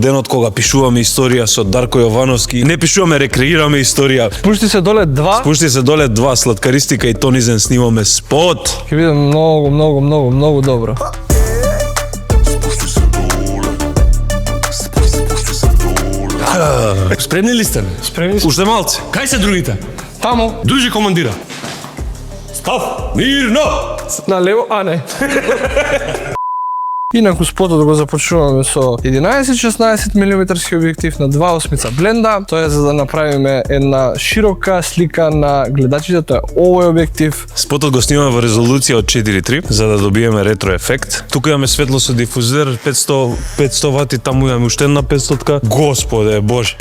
денот кога пишуваме историја со Дарко Јовановски. Не пишуваме, рекреираме историја. Спушти се доле 2. Спушти се доле 2, сладкаристика и тонизен снимаме спот. Ќе биде многу добро. Спремни ли сте? Спремни сме. Уште малце. Кај се другите? Тамо, Дружи командира. Став! Мирно! на лево, а не. Инаку спотот го започнуваме со 11-16 мм објектив на 2.8 бленда. Тоа е за да направиме една широка слика на гледачите, тоа е овој објектив. Спотот го снимаме во резолуција од 4:3 за да добиеме ретро ефект. Тука имаме светло со дифузер 500 вати, таму имаме уште една 500-ка. Господе Боже.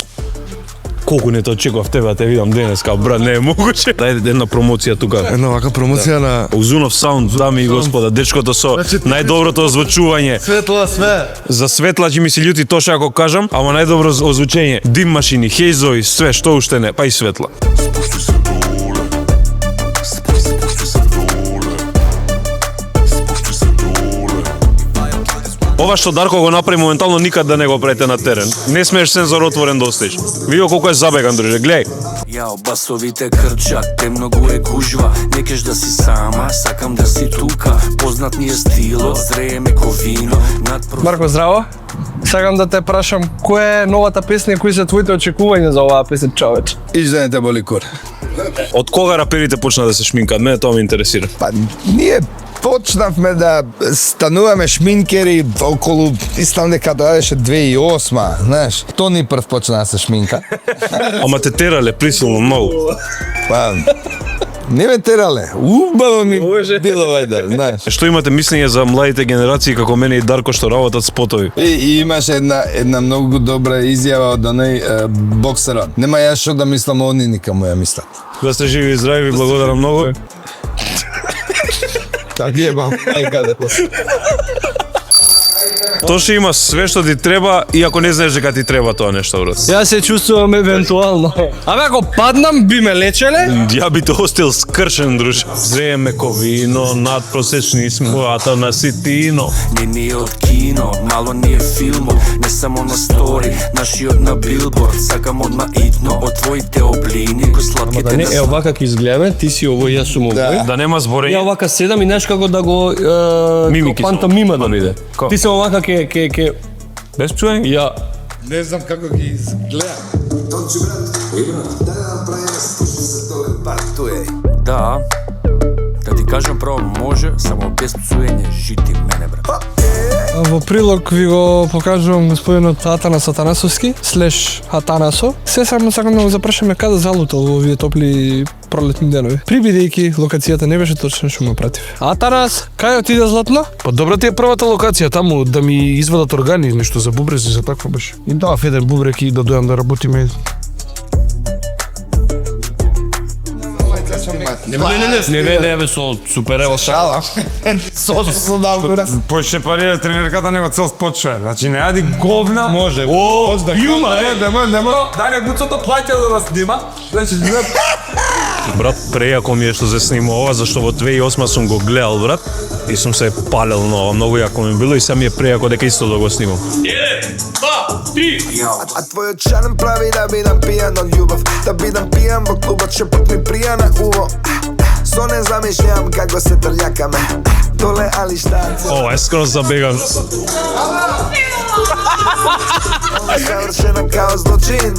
Колку не те очекував тебе да те видам денеска, брат, не е могуче. Дај една промоција тука. Една вака промоција на Узунов саунд, дами и господа, дечкото со најдоброто озвучување. светла све. За светла ќе ми се љути тоша ако кажам, ама најдобро озвучење. Дим машини, хејзови, све што уште не, па и светла. Ова што Дарко го направи моментално никад да не го прете на терен. Не смееш сензор отворен да оставиш. Види колку е забеган, друже, гледај. Јао, басовите крчат, те многу е гужва. Не кеш да си сама, сакам да си тука. Познат ни е стилот, зрееме ко вино. Марко, здраво. Сакам да те прашам, која е новата песна и кои се твоите очекувања за оваа песна, човече? Изданите боли кор. Од кога раперите почна да се шминкаат? Мене тоа ме интересира. Па ние почнавме да стануваме шминкери околу, мислам дека тоа беше 2008, знаеш. Тони прв почна да се шминка. Ама те терале присилно многу. Па не ме терале. Убаво ми било вајде, знаеш. Што имате мислење за младите генерации како мене и Дарко што работат спотови? И имаше една многу добра изјава од оној боксерот. Нема јас што да мислам, они ника му ја мислат. Да сте живи и здрави, ви благодарам многу. Така е, бам. Ај каде. Тоа што има све што ти треба, иако не знаеш дека ти треба тоа нешто, брат. Јас се чувствувам евентуално. Абе, ако паднам, би ме лечеле? Ја би те остил скршен, друже. Зрееме ко вино, надпросечни смоата на ситино. Не ни е од кино, мало ни е филмов. Не само на стори, нашиот на билборд. Сакам одма итно од твоите облини, кој сладките Не, е овака ќе изгледаме, ти си овој, јас сум овој. Да нема зборење. Ја овака седам и знаеш како да го Мимики со. пантомима да биде. Ти се овака ќе Без пчуење? ја Не знам како ги изгледа. Да, да ти кажам право, може, само без псуење, жити мене, брат. Во прилог ви го покажувам господинот Атанас Атанасовски, слеш Атанасо. Се само сакам да го запрашаме каде залутал во овие топли пролетни денови. Прибидејќи локацијата не беше точно што ме пратив. Атанас, кај отиде златно? Па добра ти е првата локација таму да ми извадат органи или нешто за бубрези, за такво беше. И дав еден бубрек и да дојам да работиме. Не, со супер ево Шала. Со добра. Поше парира тренерката него цел почва. Значи не јади говна. може. О, Јума, нема. Дај гуцото плаќа да нас снима. Значи Брат, прејако ми е што се снима ова, зашто во 2008 сум го гледал, брат, и сум се палел на ова, многу јако ми било и сега ми е прејако дека исто да го снимам. А твојот шарм прави да бидам пијан од љубов, да бидам пијан во клубот, шепот ми прија на уво. Со не замишљам како се трљакаме, доле али шта. Ова е скроз забеган. Завршена као злочин,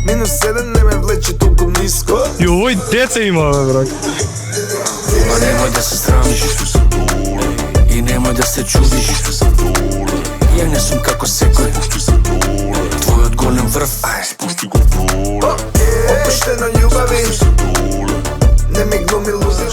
-7 не ме влече толку ниско. И овој дете има, брат. Ма немој да се срамиш и немој да се чудиш. Ја не сум како секој, твојот голем врв. Спусти го доле. Опуштено љубави, не ми глуми лузи.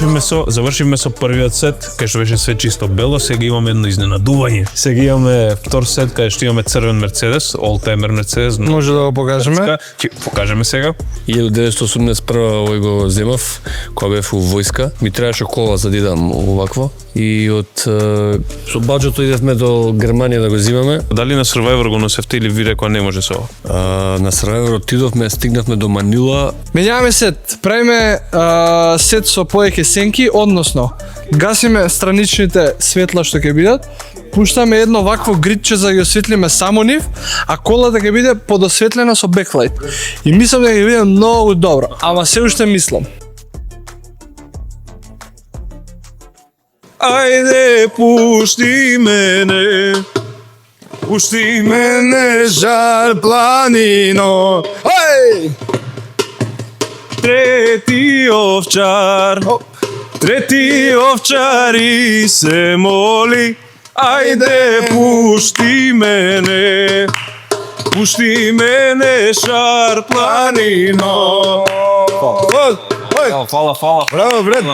Завршивме со првиот сет, кај што беше све чисто бело, сега имаме едно изненадување. Сега имаме втор сет кај што имаме црвен Мерцедес, олтаймер Мерцедес. Може да го покажеме? Ќе покажеме сега. 1981 овој го земав, кога бев во војска. Ми требаше кола за да идам овакво. И од со баџето идевме до Германија да го земаме. Дали на Survivor го носевте или ви рекоа не може со ова? На Survivor отидовме, стигнавме до Манила. Менјаваме сет. Правиме сет со повеќе сенки сенки, односно гасиме страничните светла што ќе бидат, пуштаме едно вакво гридче за да ги осветлиме само нив, а колата ќе биде подосветлена со беклайт. И мислам дека ќе биде многу добро, ама се уште мислам. Ајде, пушти мене, жар планино. Ај! трети овчар и се моли. Ајде, пушти мене, шар планино. Фала. Браво, брат.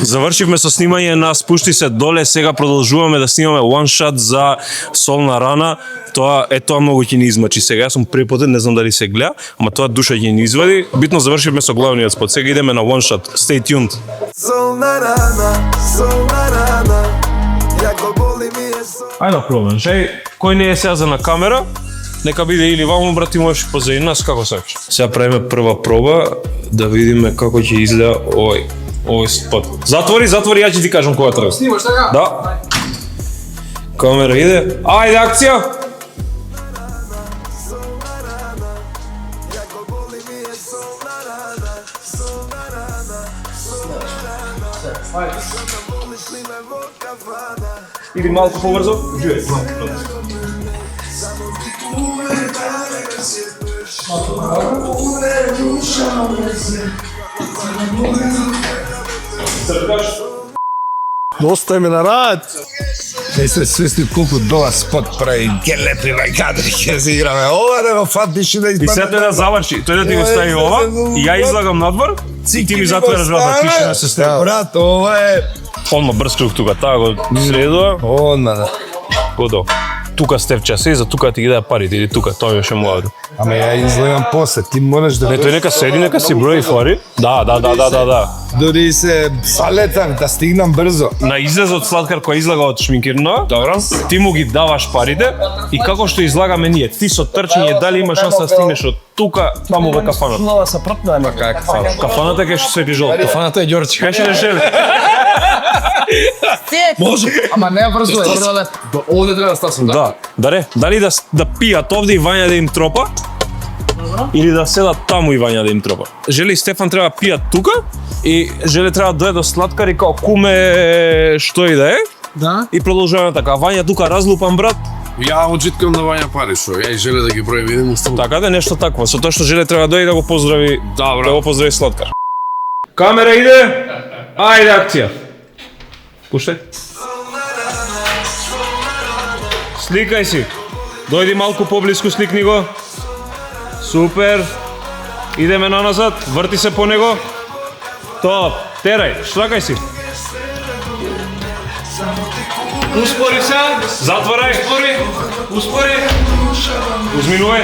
Завршивме со снимање на Спушти се доле, сега продолжуваме да снимаме one shot за Солна рана. Тоа многу ќе ни измачи сега. Јас сум препотен, не знам дали се гледа, ама тоа душа ќе ни извади. Битно завршивме со главниот спот. Сега идеме на one shot. Stay tuned. Солна рана, јако боли ми е сон. Ајде пробам. Кој не е сега за на камера, нека биде или ваму, брати, можеш позади нас, како сакаш. Сега правиме прва проба, да видиме како ќе изгледа овој спот. Затвори, ја ќе ти кажам кога треба. Снимаш така? Да. Камера иде. Ајде, акција! Иди малку побрзо. Доста ми на рад. Не се свести колку добар спот прави, ке лепи кадри, ќе се играме. Ова да го фатиш и да И избавиш. сега да заврши, тој да ти го стави ова, и ја излагам надвор, и ти ми затвораш врата, тишина се става. Брат, ова е... Одма брз круг тука, таа го следува, Одма, да. годо. Тука Стефча се, и за тука ти ги даде парите, или тука, тоа ми беше муавето. Аме ја излагам после, ти мораш да... Не, тој нека седи, нека си брои фари. Да. Дори се салетам да стигнам брзо. На излезот сладкар која излага од шминкерно, добро, ти му ги даваш парите и како што излагаме ние, ти со трчање дали имаш шанса да стигнеш од тука таму во кафаната. Нова са пропна, ама как кафана. Кафаната ќе што свети жолто. Кафаната е Ѓорчи. Кај ќе решеме? Може. Ама не брзо е, брзо е. Овде треба да стасам, да? Дали да пијат овде и Вања да им тропа? Или да седат таму и Вања да им тропа. Желе и Стефан треба пијат тука и Желе треба да дојде до сладкар и као куме што и да е. Да. И продолжуваме така. Вања тука разлупан брат. Ја очиткам на Вања пари, што ја и Желе да ги брои, видим уставо. Така да нешто такво. Со тоа што Желе треба да дојде да го поздрави, Добро. да го поздрави сладкар. Камера иде. Ајде акција. Пуштај. Сликај си. Дојди малку поблиску, сликни го. Супер. Идеме наназад, врти се по него. Топ. Терај, штракај си. Успори се. Затворај. Успори. Узминувај.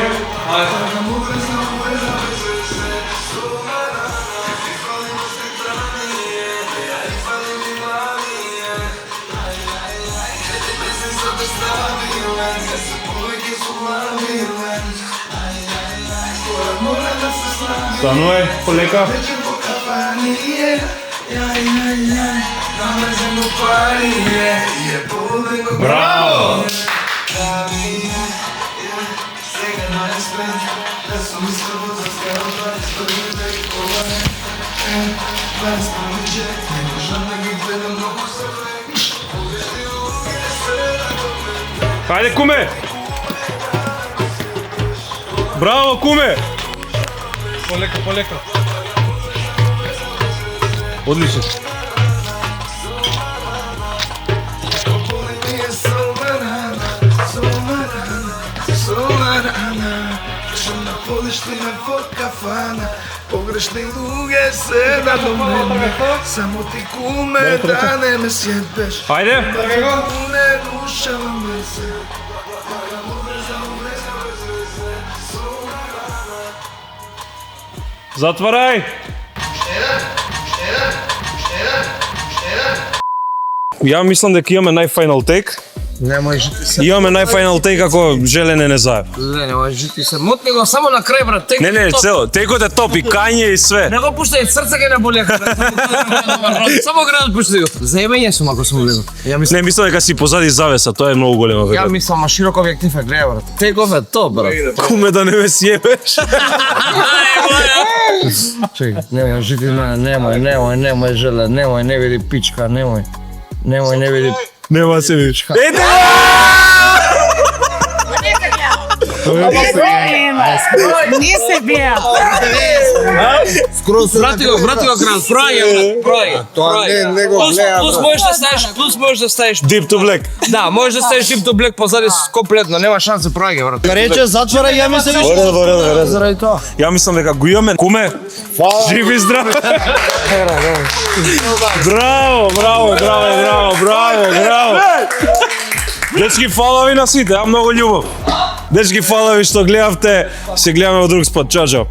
Станувај, полека. Браво! Хајде, куме! Браво, куме! Полека. Одлично. Полиштиме во кафана, погрешни луѓе се да до мене. Само ти куме да не ме сјебеш. Ајде! Не рушаваме се. Затварај! Ја мислам дека имаме најфајнал тек. Немој жити се. Имаме најфајнал тек како желене не заеб. Немој жити се. Мутни го само на крај брат. Тек. Не, цело, текот е топ и кање и све. Не го пуштај, срце ќе не болеха. Само град пуштај го. Заебање сум ако сум влезен. Ја мислам, Не мислам дека си позади завеса, тоа е многу голема ја вега. мислам, ма широк објектив е, гледа брат. Теков е топ брат. Куме да не ме сјебеш. Чекай, немој жити немој желе, немој не види пичка, немој. Немој не види. Нема се видиш. Ете! Не се бија. Врати го крал, прај. Тоа не го гледа. Плюс можеш да ставиш. Deep to black. Да, можеш да ставиш Deep to Black позади комплетно, нема шанса прај брат. Рече затвора ја ми се виш. Во Заради тоа. Ја мислам дека го имаме. Куме, живи здрави. Браво. Дечки, фала ви на сите, ја многу љубов. Дечки, фала ви што гледавте. Се гледаме во друг спот. Чао.